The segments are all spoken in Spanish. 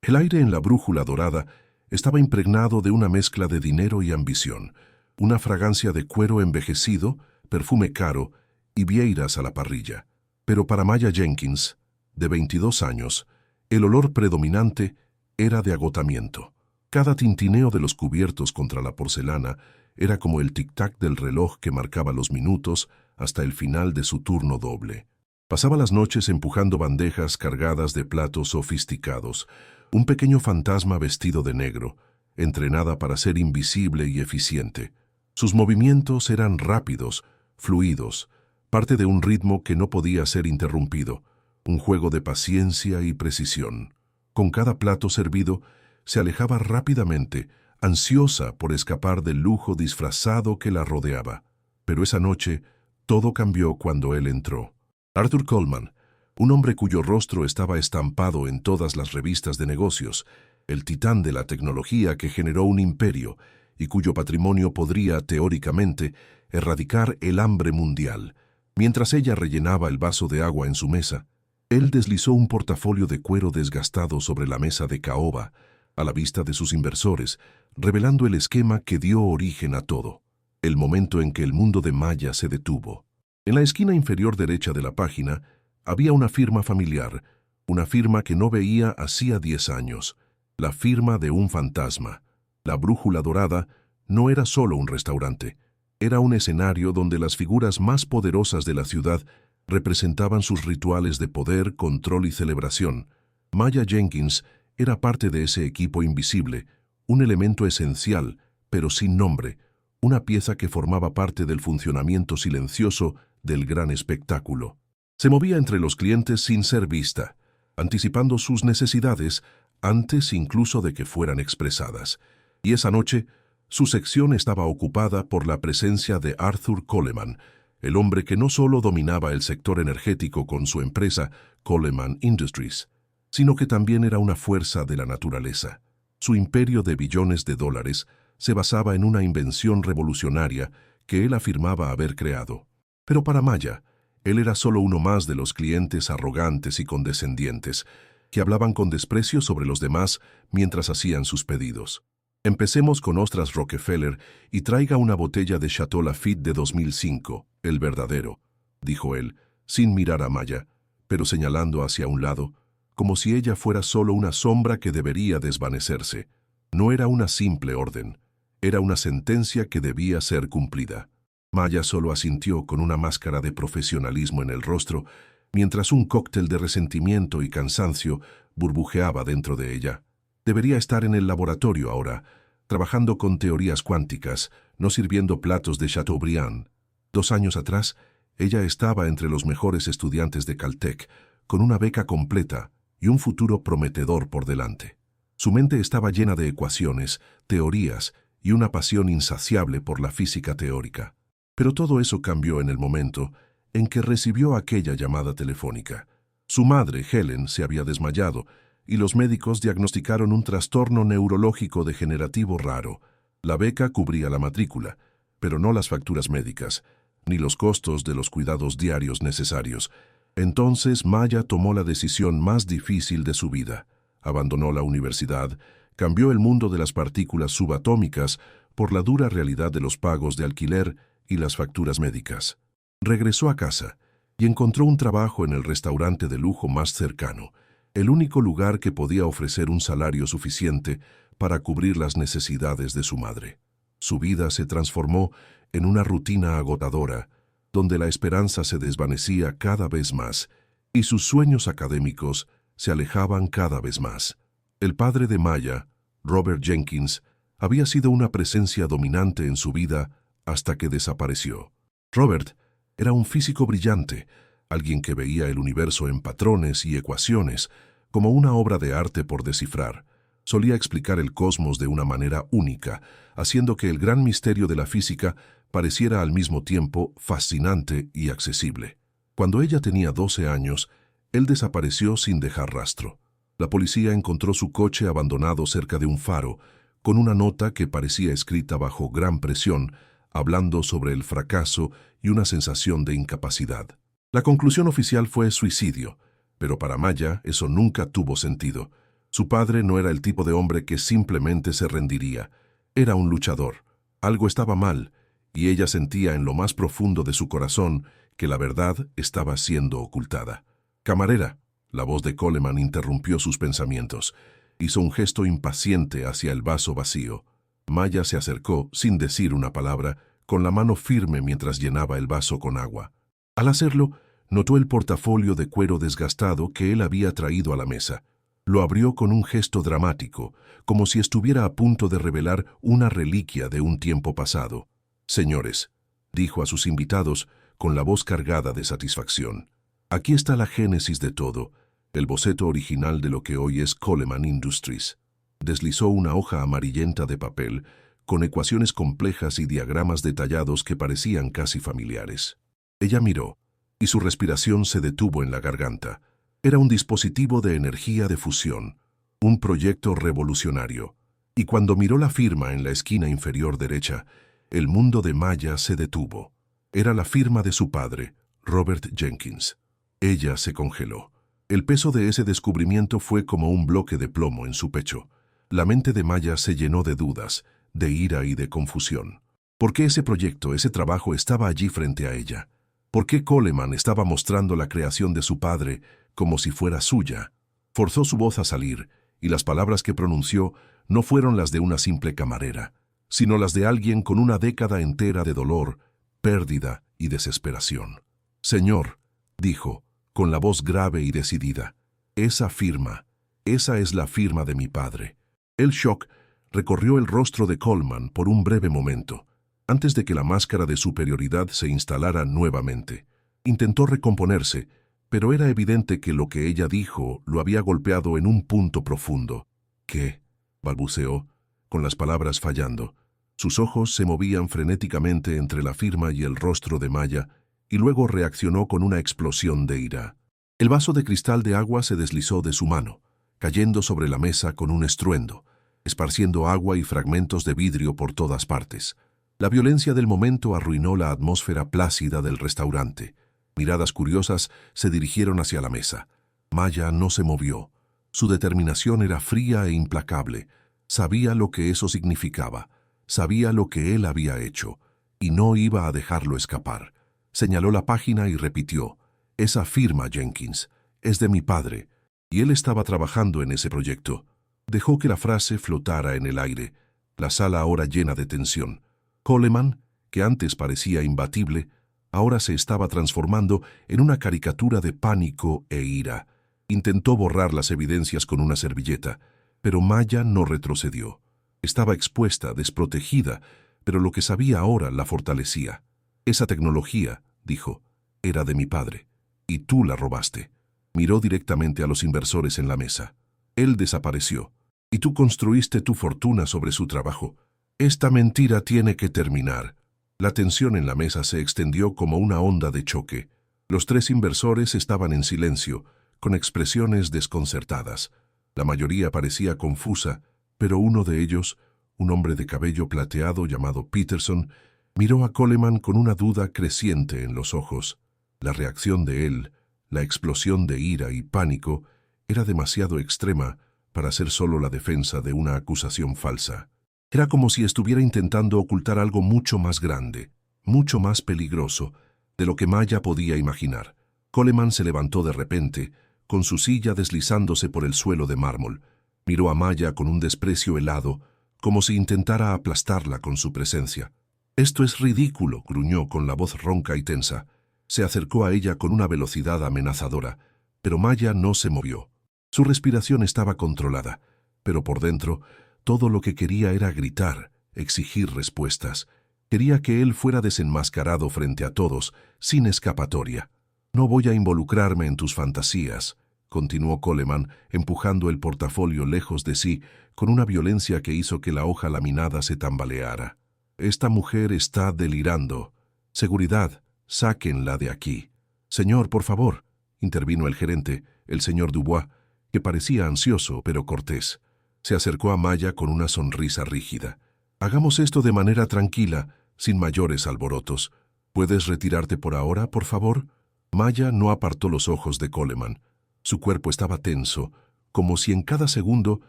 El aire en la brújula dorada estaba impregnado de una mezcla de dinero y ambición, una fragancia de cuero envejecido, perfume caro y vieiras a la parrilla. Pero para Maya Jenkins, de 22 años, el olor predominante era de agotamiento. Cada tintineo de los cubiertos contra la porcelana era como el tic-tac del reloj que marcaba los minutos hasta el final de su turno doble. Pasaba las noches empujando bandejas cargadas de platos sofisticados, un pequeño fantasma vestido de negro, entrenada para ser invisible y eficiente. Sus movimientos eran rápidos, fluidos, parte de un ritmo que no podía ser interrumpido, un juego de paciencia y precisión. Con cada plato servido, se alejaba rápidamente, ansiosa por escapar del lujo disfrazado que la rodeaba. Pero esa noche, todo cambió cuando él entró. Arthur Coleman, un hombre cuyo rostro estaba estampado en todas las revistas de negocios, el titán de la tecnología que generó un imperio y cuyo patrimonio podría, teóricamente, erradicar el hambre mundial. Mientras ella rellenaba el vaso de agua en su mesa, él deslizó un portafolio de cuero desgastado sobre la mesa de caoba, a la vista de sus inversores, revelando el esquema que dio origen a todo, el momento en que el mundo de Maya se detuvo. En la esquina inferior derecha de la página había una firma familiar, una firma que no veía hacía 10 años, la firma de un fantasma. La Brújula Dorada no era solo un restaurante, era un escenario donde las figuras más poderosas de la ciudad representaban sus rituales de poder, control y celebración. Maya Jenkins era parte de ese equipo invisible, un elemento esencial, pero sin nombre, una pieza que formaba parte del funcionamiento silencioso del gran espectáculo. Se movía entre los clientes sin ser vista, anticipando sus necesidades antes incluso de que fueran expresadas. Y esa noche, su sección estaba ocupada por la presencia de Arthur Coleman, el hombre que no solo dominaba el sector energético con su empresa Coleman Industries, sino que también era una fuerza de la naturaleza. Su imperio de billones de dólares se basaba en una invención revolucionaria que él afirmaba haber creado. Pero para Maya, él era solo uno más de los clientes arrogantes y condescendientes, que hablaban con desprecio sobre los demás mientras hacían sus pedidos. Empecemos con ostras Rockefeller y traiga una botella de Chateau Lafite de 2005, el verdadero, dijo él, sin mirar a Maya, pero señalando hacia un lado, como si ella fuera solo una sombra que debería desvanecerse. No era una simple orden, era una sentencia que debía ser cumplida. Maya solo asintió con una máscara de profesionalismo en el rostro, mientras un cóctel de resentimiento y cansancio burbujeaba dentro de ella. Debería estar en el laboratorio ahora, trabajando con teorías cuánticas, no sirviendo platos de Chateaubriand. 2 años atrás, ella estaba entre los mejores estudiantes de Caltech, con una beca completa y un futuro prometedor por delante. Su mente estaba llena de ecuaciones, teorías y una pasión insaciable por la física teórica. Pero todo eso cambió en el momento en que recibió aquella llamada telefónica. Su madre, Helen, se había desmayado, y los médicos diagnosticaron un trastorno neurológico degenerativo raro. La beca cubría la matrícula, pero no las facturas médicas, ni los costos de los cuidados diarios necesarios. Entonces Maya tomó la decisión más difícil de su vida. Abandonó la universidad, cambió el mundo de las partículas subatómicas por la dura realidad de los pagos de alquiler y las facturas médicas. Regresó a casa y encontró un trabajo en el restaurante de lujo más cercano, el único lugar que podía ofrecer un salario suficiente para cubrir las necesidades de su madre. Su vida se transformó en una rutina agotadora, donde la esperanza se desvanecía cada vez más y sus sueños académicos se alejaban cada vez más. El padre de Maya, Robert Jenkins, había sido una presencia dominante en su vida hasta que desapareció. Robert era un físico brillante, alguien que veía el universo en patrones y ecuaciones, como una obra de arte por descifrar. Solía explicar el cosmos de una manera única, haciendo que el gran misterio de la física pareciera al mismo tiempo fascinante y accesible. Cuando ella tenía 12 años, él desapareció sin dejar rastro. La policía encontró su coche abandonado cerca de un faro, con una nota que parecía escrita bajo gran presión, hablando sobre el fracaso y una sensación de incapacidad. La conclusión oficial fue suicidio, pero para Maya eso nunca tuvo sentido. Su padre no era el tipo de hombre que simplemente se rendiría. Era un luchador. Algo estaba mal, y ella sentía en lo más profundo de su corazón que la verdad estaba siendo ocultada. «Camarera», la voz de Coleman interrumpió sus pensamientos. Hizo un gesto impaciente hacia el vaso vacío. Maya se acercó, sin decir una palabra, con la mano firme mientras llenaba el vaso con agua. Al hacerlo, notó el portafolio de cuero desgastado que él había traído a la mesa. Lo abrió con un gesto dramático, como si estuviera a punto de revelar una reliquia de un tiempo pasado. «Señores», dijo a sus invitados con la voz cargada de satisfacción, «aquí está la génesis de todo, el boceto original de lo que hoy es Coleman Industries». Deslizó una hoja amarillenta de papel, con ecuaciones complejas y diagramas detallados que parecían casi familiares. Ella miró, y su respiración se detuvo en la garganta. Era un dispositivo de energía de fusión, un proyecto revolucionario. Y cuando miró la firma en la esquina inferior derecha, el mundo de Maya se detuvo. Era la firma de su padre, Robert Jenkins. Ella se congeló. El peso de ese descubrimiento fue como un bloque de plomo en su pecho. La mente de Maya se llenó de dudas, de ira y de confusión. ¿Por qué ese proyecto, ese trabajo estaba allí frente a ella? ¿Por qué Coleman estaba mostrando la creación de su padre como si fuera suya? Forzó su voz a salir, y las palabras que pronunció no fueron las de una simple camarera, sino las de alguien con una década entera de dolor, pérdida y desesperación. «Señor», dijo, con la voz grave y decidida, «esa firma, esa es la firma de mi padre». El shock recorrió el rostro de Coleman por un breve momento, antes de que la máscara de superioridad se instalara nuevamente. Intentó recomponerse, pero era evidente que lo que ella dijo lo había golpeado en un punto profundo. «¿Qué?», balbuceó, con las palabras fallando. Sus ojos se movían frenéticamente entre la firma y el rostro de Maya, y luego reaccionó con una explosión de ira. El vaso de cristal de agua se deslizó de su mano, cayendo sobre la mesa con un estruendo, esparciendo agua y fragmentos de vidrio por todas partes. La violencia del momento arruinó la atmósfera plácida del restaurante. Miradas curiosas se dirigieron hacia la mesa. Maya no se movió. Su determinación era fría e implacable. Sabía lo que eso significaba. Sabía lo que él había hecho, y no iba a dejarlo escapar. Señaló la página y repitió, «Esa firma, Jenkins, es de mi padre, y él estaba trabajando en ese proyecto». Dejó que la frase flotara en el aire, la sala ahora llena de tensión. Coleman, que antes parecía imbatible, ahora se estaba transformando en una caricatura de pánico e ira. Intentó borrar las evidencias con una servilleta, pero Maya no retrocedió. Estaba expuesta, desprotegida, pero lo que sabía ahora la fortalecía. «Esa tecnología», dijo, «era de mi padre, y tú la robaste». Miró directamente a los inversores en la mesa. Él desapareció, y tú construiste tu fortuna sobre su trabajo. Esta mentira tiene que terminar. La tensión en la mesa se extendió como una onda de choque. Los tres inversores estaban en silencio, con expresiones desconcertadas. La mayoría parecía confusa, pero uno de ellos, un hombre de cabello plateado llamado Peterson, miró a Coleman con una duda creciente en los ojos. La reacción de él, la explosión de ira y pánico, era demasiado extrema para ser solo la defensa de una acusación falsa. Era como si estuviera intentando ocultar algo mucho más grande, mucho más peligroso, de lo que Maya podía imaginar. Coleman se levantó de repente, con su silla deslizándose por el suelo de mármol. Miró a Maya con un desprecio helado, como si intentara aplastarla con su presencia. «Esto es ridículo», gruñó con la voz ronca y tensa. Se acercó a ella con una velocidad amenazadora, pero Maya no se movió. Su respiración estaba controlada, pero por dentro todo lo que quería era gritar, exigir respuestas. Quería que él fuera desenmascarado frente a todos, sin escapatoria. «No voy a involucrarme en tus fantasías», continuó Coleman, empujando el portafolio lejos de sí, con una violencia que hizo que la hoja laminada se tambaleara. «Esta mujer está delirando. Seguridad, sáquenla de aquí». «Señor, por favor», intervino el gerente, el señor Dubois, que parecía ansioso pero cortés. Se acercó a Maya con una sonrisa rígida. «Hagamos esto de manera tranquila, sin mayores alborotos. ¿Puedes retirarte por ahora, por favor?» Maya no apartó los ojos de Coleman. Su cuerpo estaba tenso, como si en cada segundo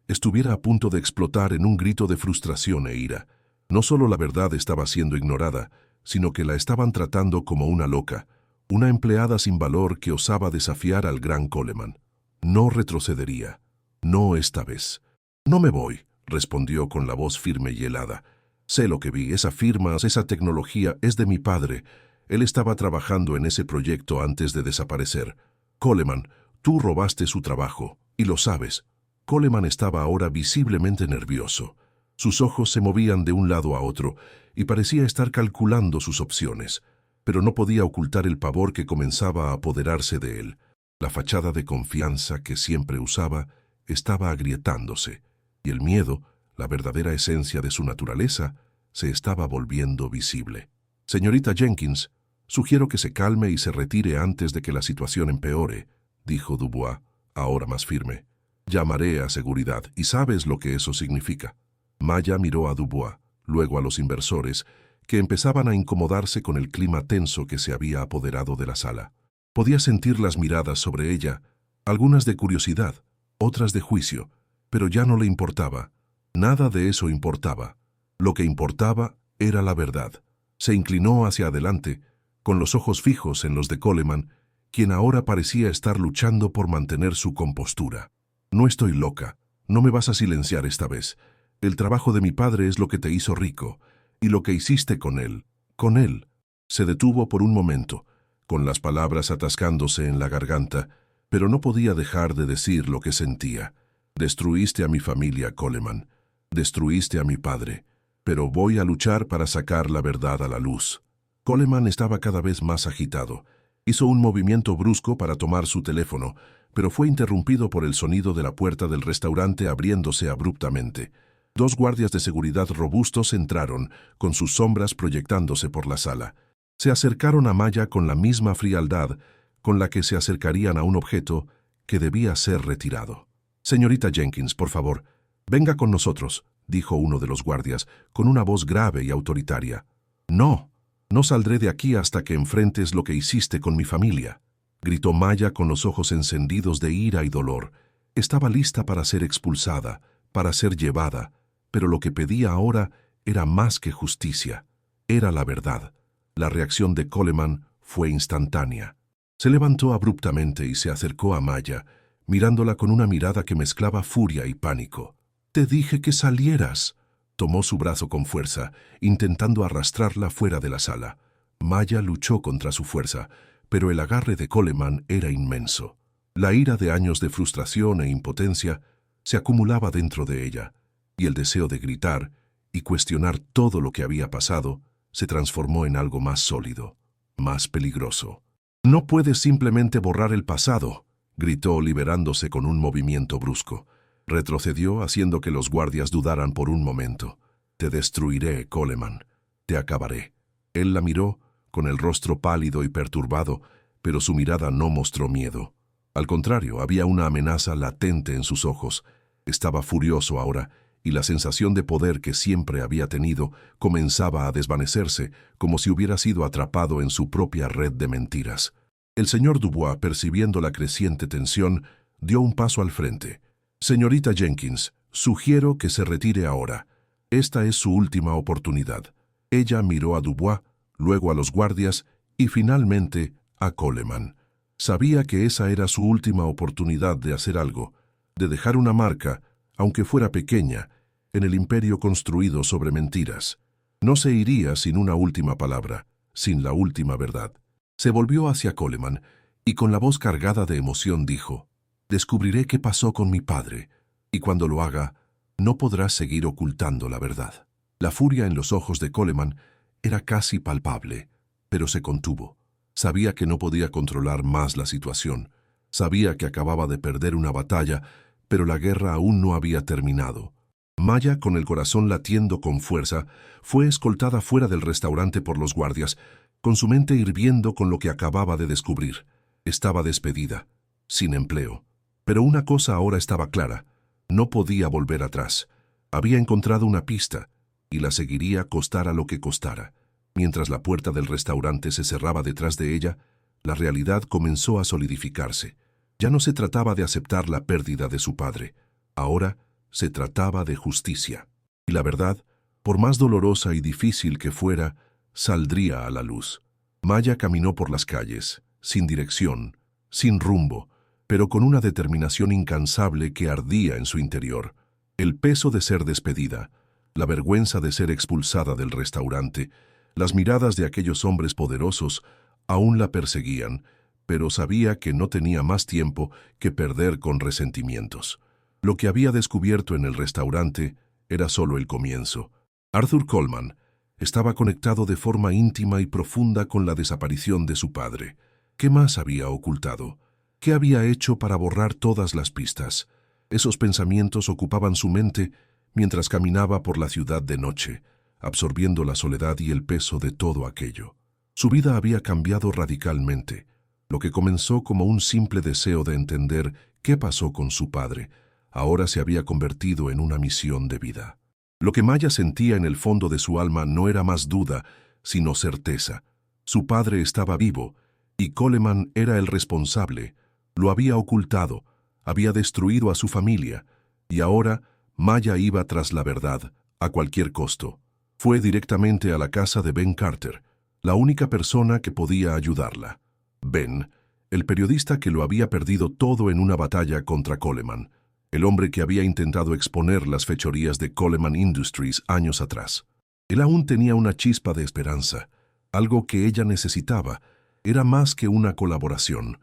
estuviera a punto de explotar en un grito de frustración e ira. No solo la verdad estaba siendo ignorada, sino que la estaban tratando como una loca, una empleada sin valor que osaba desafiar al gran Coleman. No retrocedería. No esta vez. «No me voy», respondió con la voz firme y helada. «Sé lo que vi, esa firma, esa tecnología es de mi padre. Él estaba trabajando en ese proyecto antes de desaparecer. Coleman, tú robaste su trabajo, y lo sabes». Coleman estaba ahora visiblemente nervioso. Sus ojos se movían de un lado a otro y parecía estar calculando sus opciones, pero no podía ocultar el pavor que comenzaba a apoderarse de él. La fachada de confianza que siempre usaba estaba agrietándose, y el miedo, la verdadera esencia de su naturaleza, se estaba volviendo visible. «Señorita Jenkins, sugiero que se calme y se retire antes de que la situación empeore», dijo Dubois, ahora más firme. «Llamaré a seguridad, y sabes lo que eso significa». Maya miró a Dubois, luego a los inversores, que empezaban a incomodarse con el clima tenso que se había apoderado de la sala. Podía sentir las miradas sobre ella, algunas de curiosidad, otras de juicio, pero ya no le importaba. Nada de eso importaba. Lo que importaba era la verdad. Se inclinó hacia adelante, con los ojos fijos en los de Coleman, quien ahora parecía estar luchando por mantener su compostura. «No estoy loca. No me vas a silenciar esta vez. El trabajo de mi padre es lo que te hizo rico, y lo que hiciste con él». «Con él». Se detuvo por un momento, con las palabras atascándose en la garganta, pero no podía dejar de decir lo que sentía. «Destruiste a mi familia, Coleman. Destruiste a mi padre. Pero voy a luchar para sacar la verdad a la luz». Coleman estaba cada vez más agitado. Hizo un movimiento brusco para tomar su teléfono, pero fue interrumpido por el sonido de la puerta del restaurante abriéndose abruptamente. Dos guardias de seguridad robustos entraron, con sus sombras proyectándose por la sala. Se acercaron a Maya con la misma frialdad con la que se acercarían a un objeto que debía ser retirado. «Señorita Jenkins, por favor, venga con nosotros», dijo uno de los guardias, con una voz grave y autoritaria. «No, no saldré de aquí hasta que enfrentes lo que hiciste con mi familia», gritó Maya con los ojos encendidos de ira y dolor. Estaba lista para ser expulsada, para ser llevada, pero lo que pedía ahora era más que justicia. Era la verdad. La reacción de Coleman fue instantánea. Se levantó abruptamente y se acercó a Maya, mirándola con una mirada que mezclaba furia y pánico. «Te dije que salieras». Tomó su brazo con fuerza, intentando arrastrarla fuera de la sala. Maya luchó contra su fuerza, pero el agarre de Coleman era inmenso. La ira de años de frustración e impotencia se acumulaba dentro de ella, y el deseo de gritar y cuestionar todo lo que había pasado se transformó en algo más sólido, más peligroso. «No puedes simplemente borrar el pasado», gritó liberándose con un movimiento brusco. Retrocedió haciendo que los guardias dudaran por un momento. «Te destruiré, Coleman. Te acabaré». Él la miró, con el rostro pálido y perturbado, pero su mirada no mostró miedo. Al contrario, había una amenaza latente en sus ojos. Estaba furioso ahora, y la sensación de poder que siempre había tenido comenzaba a desvanecerse, como si hubiera sido atrapado en su propia red de mentiras. El señor Dubois, percibiendo la creciente tensión, dio un paso al frente. «Señorita Jenkins, sugiero que se retire ahora. Esta es su última oportunidad». Ella miró a Dubois, luego a los guardias y finalmente a Coleman. Sabía que esa era su última oportunidad de hacer algo, de dejar una marca, aunque fuera pequeña, en el imperio construido sobre mentiras. No se iría sin una última palabra, sin la última verdad. Se volvió hacia Coleman y con la voz cargada de emoción dijo: «Descubriré qué pasó con mi padre, y cuando lo haga, no podrás seguir ocultando la verdad». La furia en los ojos de Coleman era casi palpable, pero se contuvo. Sabía que no podía controlar más la situación. Sabía que acababa de perder una batalla, pero la guerra aún no había terminado. Maya, con el corazón latiendo con fuerza, fue escoltada fuera del restaurante por los guardias, con su mente hirviendo con lo que acababa de descubrir. Estaba despedida, sin empleo. Pero una cosa ahora estaba clara: no podía volver atrás. Había encontrado una pista, y la seguiría costara lo que costara. Mientras la puerta del restaurante se cerraba detrás de ella, la realidad comenzó a solidificarse. Ya no se trataba de aceptar la pérdida de su padre. Ahora se trataba de justicia. Y la verdad, por más dolorosa y difícil que fuera, saldría a la luz. Maya caminó por las calles, sin dirección, sin rumbo, pero con una determinación incansable que ardía en su interior. El peso de ser despedida, la vergüenza de ser expulsada del restaurante, las miradas de aquellos hombres poderosos aún la perseguían, pero sabía que no tenía más tiempo que perder con resentimientos. Lo que había descubierto en el restaurante era solo el comienzo. Arthur Coleman estaba conectado de forma íntima y profunda con la desaparición de su padre. ¿Qué más había ocultado? ¿Qué había hecho para borrar todas las pistas? Esos pensamientos ocupaban su mente mientras caminaba por la ciudad de noche, absorbiendo la soledad y el peso de todo aquello. Su vida había cambiado radicalmente. Lo que comenzó como un simple deseo de entender qué pasó con su padre, ahora se había convertido en una misión de vida. Lo que Maya sentía en el fondo de su alma no era más duda, sino certeza. Su padre estaba vivo, y Coleman era el responsable. Lo había ocultado, había destruido a su familia, y ahora Maya iba tras la verdad, a cualquier costo. Fue directamente a la casa de Ben Carter, la única persona que podía ayudarla. Ben, el periodista que lo había perdido todo en una batalla contra Coleman, el hombre que había intentado exponer las fechorías de Coleman Industries años atrás. Él aún tenía una chispa de esperanza, algo que ella necesitaba. Era más que una colaboración.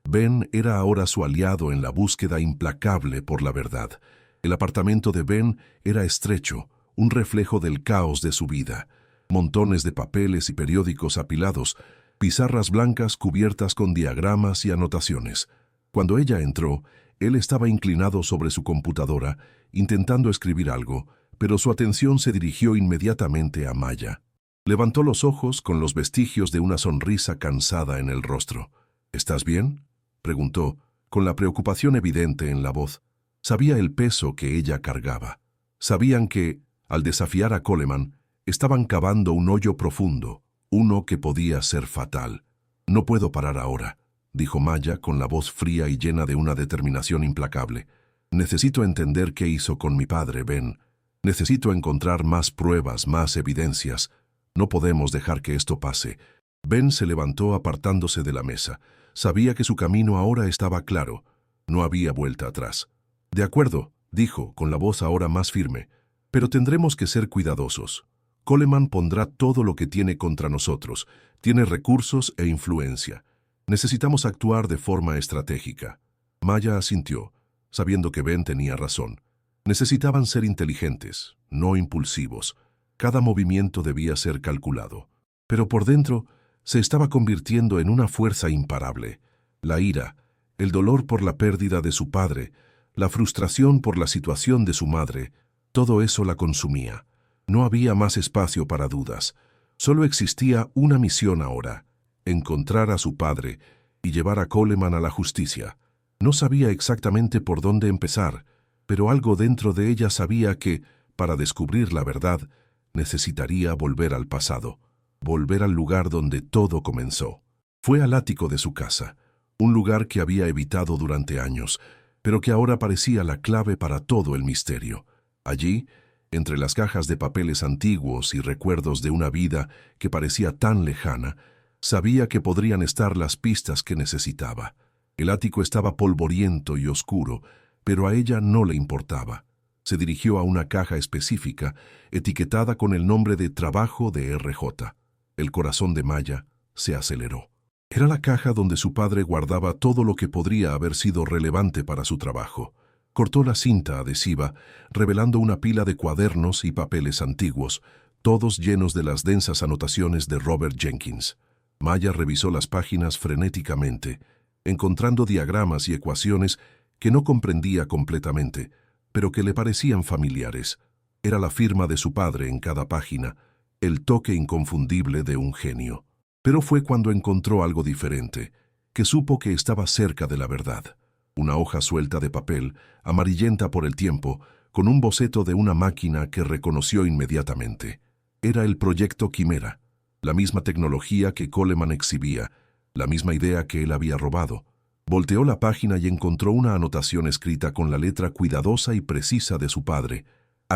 Ben era ahora su aliado en la búsqueda implacable por la verdad. El apartamento de Ben era estrecho, un reflejo del caos de su vida. Montones de papeles y periódicos apilados, pizarras blancas cubiertas con diagramas y anotaciones. Cuando ella entró, él estaba inclinado sobre su computadora, intentando escribir algo, pero su atención se dirigió inmediatamente a Maya. Levantó los ojos con los vestigios de una sonrisa cansada en el rostro. «¿Estás bien?», preguntó, con la preocupación evidente en la voz. Sabía el peso que ella cargaba. Sabían que, al desafiar a Coleman, estaban cavando un hoyo profundo, uno que podía ser fatal. «No puedo parar ahora», dijo Maya con la voz fría y llena de una determinación implacable. «Necesito entender qué hizo con mi padre, Ben. Necesito encontrar más pruebas, más evidencias. No podemos dejar que esto pase». Ben se levantó apartándose de la mesa. Sabía que su camino ahora estaba claro. No había vuelta atrás. «De acuerdo», dijo, con la voz ahora más firme, «pero tendremos que ser cuidadosos. Coleman pondrá todo lo que tiene contra nosotros. Tiene recursos e influencia. Necesitamos actuar de forma estratégica». Maya asintió, sabiendo que Ben tenía razón. Necesitaban ser inteligentes, no impulsivos. Cada movimiento debía ser calculado. Pero por dentro se estaba convirtiendo en una fuerza imparable. La ira, el dolor por la pérdida de su padre, la frustración por la situación de su madre, todo eso la consumía. No había más espacio para dudas. Solo existía una misión ahora: encontrar a su padre y llevar a Coleman a la justicia. No sabía exactamente por dónde empezar, pero algo dentro de ella sabía que, para descubrir la verdad, necesitaría volver al pasado, volver al lugar donde todo comenzó. Fue al ático de su casa, un lugar que había evitado durante años, pero que ahora parecía la clave para todo el misterio. Allí, entre las cajas de papeles antiguos y recuerdos de una vida que parecía tan lejana, sabía que podrían estar las pistas que necesitaba. El ático estaba polvoriento y oscuro, pero a ella no le importaba. Se dirigió a una caja específica, etiquetada con el nombre de Trabajo de RJ. El corazón de Maya se aceleró. Era la caja donde su padre guardaba todo lo que podría haber sido relevante para su trabajo. Cortó la cinta adhesiva, revelando una pila de cuadernos y papeles antiguos, todos llenos de las densas anotaciones de Robert Jenkins. Maya revisó las páginas frenéticamente, encontrando diagramas y ecuaciones que no comprendía completamente, pero que le parecían familiares. Era la firma de su padre en cada página, el toque inconfundible de un genio. Pero fue cuando encontró algo diferente, que supo que estaba cerca de la verdad. Una hoja suelta de papel, amarillenta por el tiempo, con un boceto de una máquina que reconoció inmediatamente. Era el proyecto Quimera, la misma tecnología que Coleman exhibía, la misma idea que él había robado. Volteó la página y encontró una anotación escrita con la letra cuidadosa y precisa de su padre.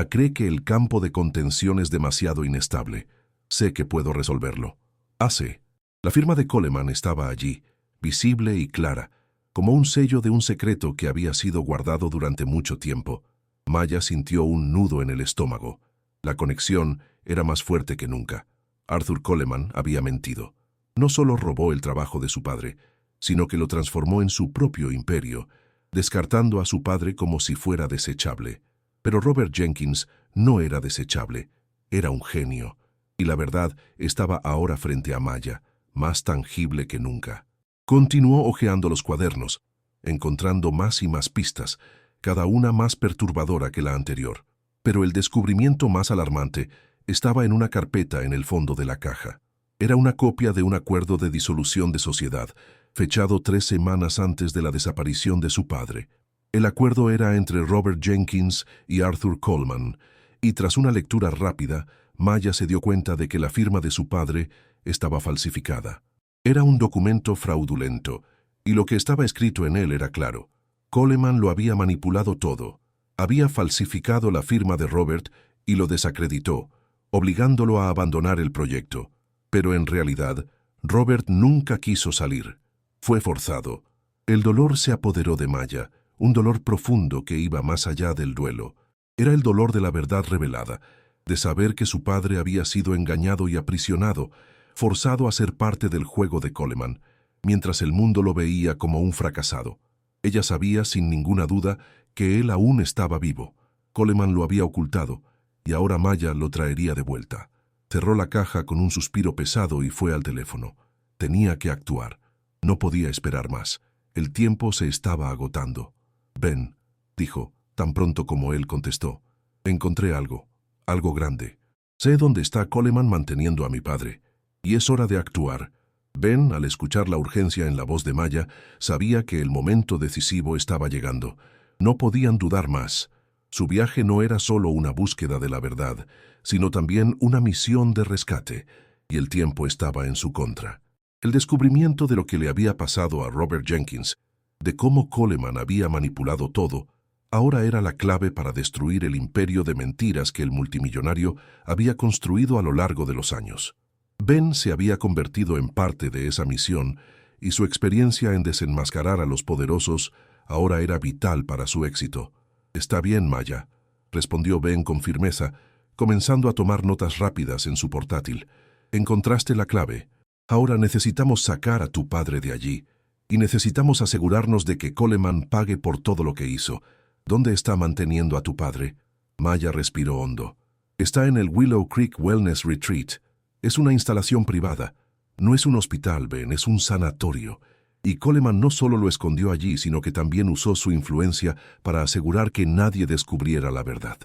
Cree que el campo de contención es demasiado inestable. Sé que puedo resolverlo. Hace. La firma de Coleman estaba allí, visible y clara, como un sello de un secreto que había sido guardado durante mucho tiempo. Maya sintió un nudo en el estómago. La conexión era más fuerte que nunca. Arthur Coleman había mentido. No solo robó el trabajo de su padre, sino que lo transformó en su propio imperio, descartando a su padre como si fuera desechable. Pero Robert Jenkins no era desechable, era un genio, y la verdad estaba ahora frente a Maya, más tangible que nunca. Continuó hojeando los cuadernos, encontrando más y más pistas, cada una más perturbadora que la anterior. Pero el descubrimiento más alarmante estaba en una carpeta en el fondo de la caja. Era una copia de un acuerdo de disolución de sociedad, fechado 3 semanas antes de la desaparición de su padre. El acuerdo era entre Robert Jenkins y Arthur Coleman, y tras una lectura rápida, Maya se dio cuenta de que la firma de su padre estaba falsificada. Era un documento fraudulento, y lo que estaba escrito en él era claro. Coleman lo había manipulado todo. Había falsificado la firma de Robert y lo desacreditó, obligándolo a abandonar el proyecto. Pero en realidad, Robert nunca quiso salir. Fue forzado. El dolor se apoderó de Maya, un dolor profundo que iba más allá del duelo. Era el dolor de la verdad revelada, de saber que su padre había sido engañado y aprisionado, forzado a ser parte del juego de Coleman, mientras el mundo lo veía como un fracasado. Ella sabía, sin ninguna duda, que él aún estaba vivo. Coleman lo había ocultado, y ahora Maya lo traería de vuelta. Cerró la caja con un suspiro pesado y fue al teléfono. Tenía que actuar. No podía esperar más. El tiempo se estaba agotando. «Ben», dijo, tan pronto como él contestó. «Encontré algo grande. Sé dónde está Coleman manteniendo a mi padre, y es hora de actuar». Ben, al escuchar la urgencia en la voz de Maya, sabía que el momento decisivo estaba llegando. No podían dudar más. Su viaje no era solo una búsqueda de la verdad, sino también una misión de rescate, y el tiempo estaba en su contra. El descubrimiento de lo que le había pasado a Robert Jenkins, de cómo Coleman había manipulado todo, ahora era la clave para destruir el imperio de mentiras que el multimillonario había construido a lo largo de los años. Ben se había convertido en parte de esa misión, y su experiencia en desenmascarar a los poderosos ahora era vital para su éxito. «Está bien, Maya», respondió Ben con firmeza, comenzando a tomar notas rápidas en su portátil. «Encontraste la clave. Ahora necesitamos sacar a tu padre de allí, y necesitamos asegurarnos de que Coleman pague por todo lo que hizo. ¿Dónde está manteniendo a tu padre?» Maya respiró hondo. «Está en el Willow Creek Wellness Retreat. Es una instalación privada. No es un hospital, Ben, es un sanatorio. Y Coleman no solo lo escondió allí, sino que también usó su influencia para asegurar que nadie descubriera la verdad».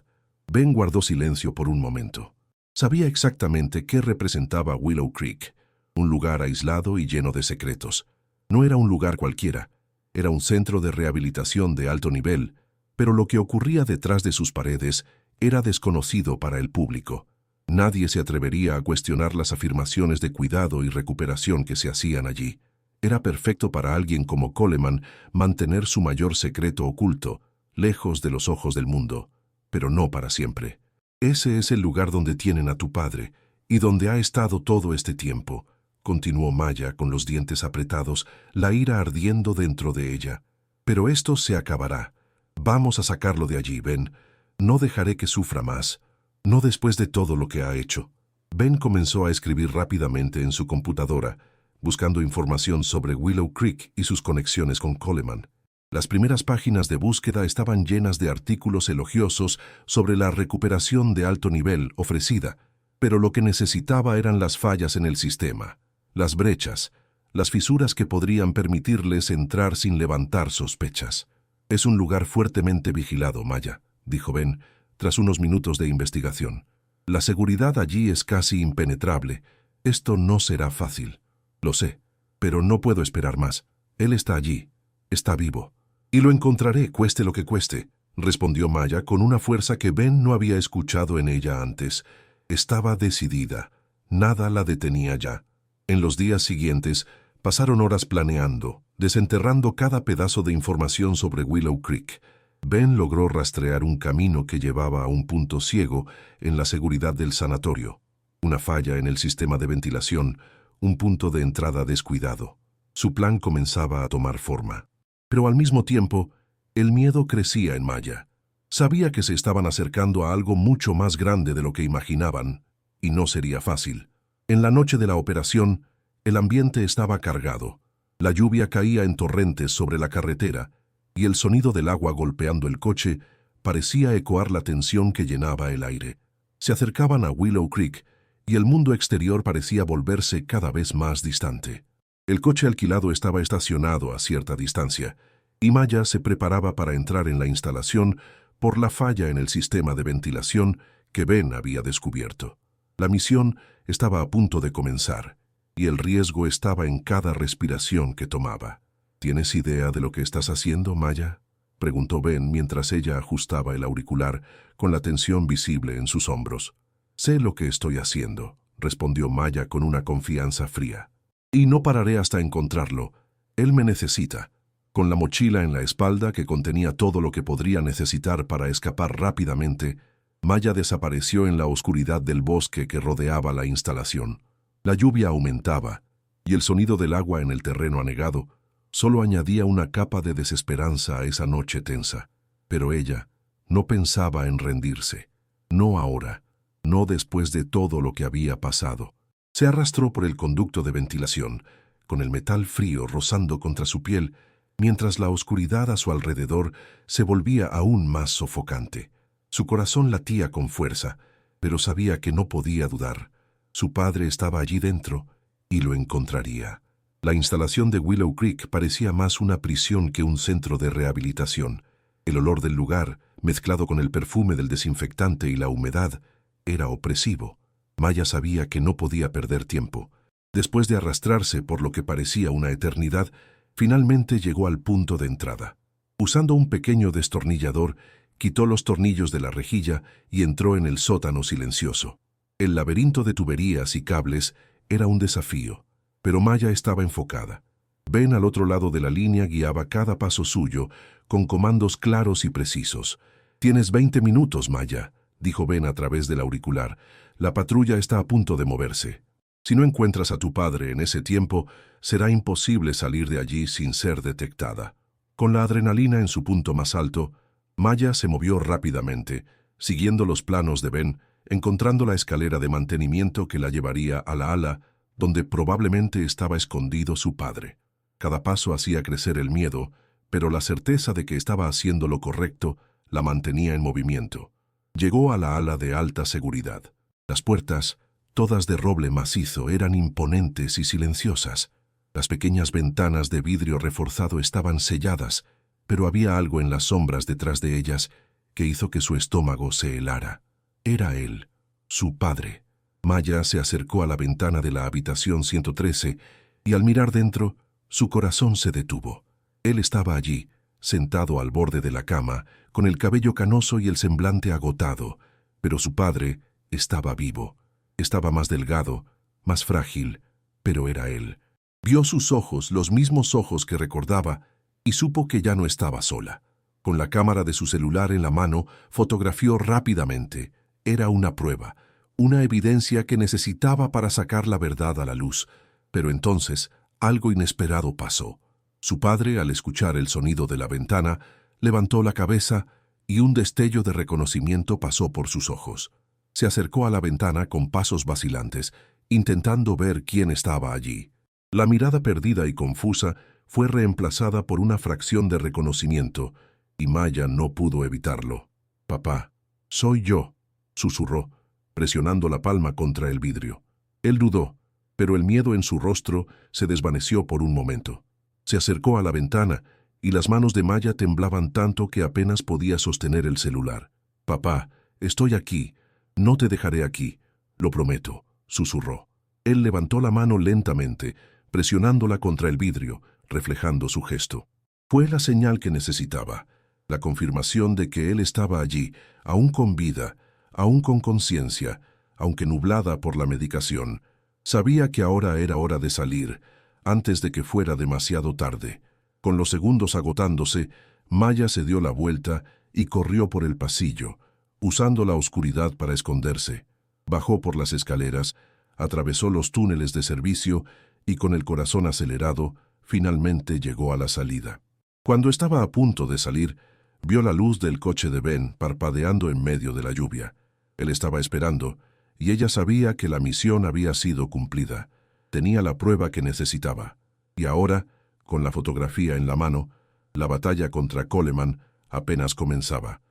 Ben guardó silencio por un momento. Sabía exactamente qué representaba Willow Creek, un lugar aislado y lleno de secretos. No era un lugar cualquiera, era un centro de rehabilitación de alto nivel, pero lo que ocurría detrás de sus paredes era desconocido para el público. Nadie se atrevería a cuestionar las afirmaciones de cuidado y recuperación que se hacían allí. Era perfecto para alguien como Coleman mantener su mayor secreto oculto, lejos de los ojos del mundo, pero no para siempre. «Ese es el lugar donde tienen a tu padre, y donde ha estado todo este tiempo», continuó Maya con los dientes apretados, la ira ardiendo dentro de ella. «Pero esto se acabará. Vamos a sacarlo de allí, Ben. No dejaré que sufra más. No después de todo lo que ha hecho». Ben comenzó a escribir rápidamente en su computadora, buscando información sobre Willow Creek y sus conexiones con Coleman. Las primeras páginas de búsqueda estaban llenas de artículos elogiosos sobre la recuperación de alto nivel ofrecida, pero lo que necesitaba eran las fallas en el sistema, las brechas, las fisuras que podrían permitirles entrar sin levantar sospechas. «Es un lugar fuertemente vigilado, Maya», dijo Ben, tras unos minutos de investigación. «La seguridad allí es casi impenetrable. Esto no será fácil. Lo sé, pero no puedo esperar más. Él está allí, está vivo. Y lo encontraré, cueste lo que cueste», respondió Maya con una fuerza que Ben no había escuchado en ella antes. Estaba decidida. Nada la detenía ya. En los días siguientes, pasaron horas planeando, Desenterrando cada pedazo de información sobre Willow Creek, Ben logró rastrear un camino que llevaba a un punto ciego en la seguridad del sanatorio, una falla en el sistema de ventilación, un punto de entrada descuidado. Su plan comenzaba a tomar forma. Pero al mismo tiempo, el miedo crecía en Maya. Sabía que se estaban acercando a algo mucho más grande de lo que imaginaban, y no sería fácil. En la noche de la operación, el ambiente estaba cargado. La lluvia caía en torrentes sobre la carretera, y el sonido del agua golpeando el coche parecía ecoar la tensión que llenaba el aire. Se acercaban a Willow Creek, y el mundo exterior parecía volverse cada vez más distante. El coche alquilado estaba estacionado a cierta distancia, y Maya se preparaba para entrar en la instalación por la falla en el sistema de ventilación que Ben había descubierto. La misión estaba a punto de comenzar, y el riesgo estaba en cada respiración que tomaba. ¿Tienes idea de lo que estás haciendo, Maya?, preguntó Ben mientras ella ajustaba el auricular con la tensión visible en sus hombros. Sé lo que estoy haciendo, respondió Maya con una confianza fría. Y no pararé hasta encontrarlo. Él me necesita. Con la mochila en la espalda que contenía todo lo que podría necesitar para escapar rápidamente, Maya desapareció en la oscuridad del bosque que rodeaba la instalación. La lluvia aumentaba, y el sonido del agua en el terreno anegado solo añadía una capa de desesperanza a esa noche tensa. Pero ella no pensaba en rendirse. No ahora, no después de todo lo que había pasado. Se arrastró por el conducto de ventilación, con el metal frío rozando contra su piel, mientras la oscuridad a su alrededor se volvía aún más sofocante. Su corazón latía con fuerza, pero sabía que no podía dudar. Su padre estaba allí dentro y lo encontraría. La instalación de Willow Creek parecía más una prisión que un centro de rehabilitación. El olor del lugar, mezclado con el perfume del desinfectante y la humedad, era opresivo. Maya sabía que no podía perder tiempo. Después de arrastrarse por lo que parecía una eternidad, finalmente llegó al punto de entrada. Usando un pequeño destornillador, quitó los tornillos de la rejilla y entró en el sótano silencioso. El laberinto de tuberías y cables era un desafío, pero Maya estaba enfocada. Ben al otro lado de la línea guiaba cada paso suyo, con comandos claros y precisos. «Tienes 20 minutos, Maya», dijo Ben a través del auricular. «La patrulla está a punto de moverse. Si no encuentras a tu padre en ese tiempo, será imposible salir de allí sin ser detectada». Con la adrenalina en su punto más alto, Maya se movió rápidamente, siguiendo los planos de Ben, encontrando la escalera de mantenimiento que la llevaría a la ala, donde probablemente estaba escondido su padre. Cada paso hacía crecer el miedo, pero la certeza de que estaba haciendo lo correcto la mantenía en movimiento. Llegó a la ala de alta seguridad. Las puertas, todas de roble macizo, eran imponentes y silenciosas. Las pequeñas ventanas de vidrio reforzado estaban selladas, pero había algo en las sombras detrás de ellas que hizo que su estómago se helara. Era él, su padre. Maya se acercó a la ventana de la habitación 113 y al mirar dentro, su corazón se detuvo. Él estaba allí, sentado al borde de la cama, con el cabello canoso y el semblante agotado, pero su padre estaba vivo. Estaba más delgado, más frágil, pero era él. Vio sus ojos, los mismos ojos que recordaba, y supo que ya no estaba sola. Con la cámara de su celular en la mano, fotografió rápidamente. Era una prueba, una evidencia que necesitaba para sacar la verdad a la luz. Pero entonces, algo inesperado pasó. Su padre, al escuchar el sonido de la ventana, levantó la cabeza y un destello de reconocimiento pasó por sus ojos. Se acercó a la ventana con pasos vacilantes, intentando ver quién estaba allí. La mirada perdida y confusa fue reemplazada por una fracción de reconocimiento, y Maya no pudo evitarlo. «Papá, soy yo», susurró, presionando la palma contra el vidrio. Él dudó, pero el miedo en su rostro se desvaneció por un momento. Se acercó a la ventana, y las manos de Maya temblaban tanto que apenas podía sostener el celular. «Papá, estoy aquí. No te dejaré aquí. Lo prometo», susurró. Él levantó la mano lentamente, presionándola contra el vidrio, reflejando su gesto. Fue la señal que necesitaba, la confirmación de que él estaba allí, aún con vida, aún con conciencia, aunque nublada por la medicación. Sabía que ahora era hora de salir, antes de que fuera demasiado tarde. Con los segundos agotándose, Maya se dio la vuelta y corrió por el pasillo, usando la oscuridad para esconderse. Bajó por las escaleras, atravesó los túneles de servicio y con el corazón acelerado, finalmente llegó a la salida. Cuando estaba a punto de salir, vio la luz del coche de Ben parpadeando en medio de la lluvia. Él estaba esperando, y ella sabía que la misión había sido cumplida. Tenía la prueba que necesitaba. Y ahora, con la fotografía en la mano, la batalla contra Coleman apenas comenzaba.